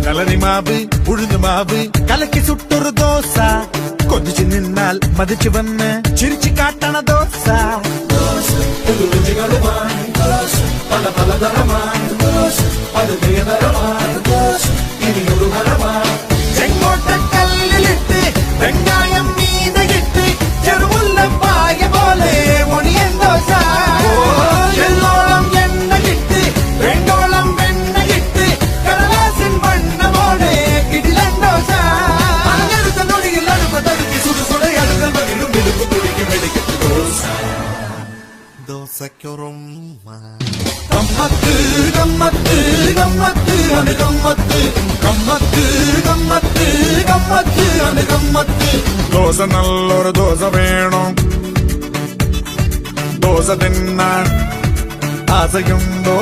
കളരി മാവ് ഉഴുന്നു മാവ് കലക്കി സുട്ടൊരു ദോശ കൊതിച്ചു നിന്നാൽ മതിച്ചു വന്ന് ചിരിച്ചു കാട്ടണ ദോശ പല പലതരമായി ചെങ്കോട്ടക്കല്ലിലിട്ട് വെങ്കായം മീതകിട്ട് ചെറുമുല്ലപ്പായ പോലെ ഒണിയൻ ദോശ എല്ലോളം എണ്ണ കിട്ട് വെങ്കോളം വെണ്ണ കിട്ട് കടലാസിൻ വണ്ണമോടെ കിടിലൻ ദോശ അങ്ങനത്തെ നൊടിയിൽ അടുപ്പത്തടുക്കി സുടുസുട അടുക്കൽ മകിഴും വെളുപ്പ് തുടിക്കും വെടിക്കത്ത് ദോശ ദോശയ്ക്കൊറുമ്മ ഗമ്മത്ത് ഗമ്മത്ത് ഗമ്മത്ത് അത് ഗമ്മത്ത് ഗമ്മത്ത് ഗമ്മത്ത് ഗമ്മത്ത് അത് ഗമ്മത്ത് ദോശ നല്ലൊരു ദോശ വേണം ദോശ തിന്നാൻ ആശയുണ്ടോ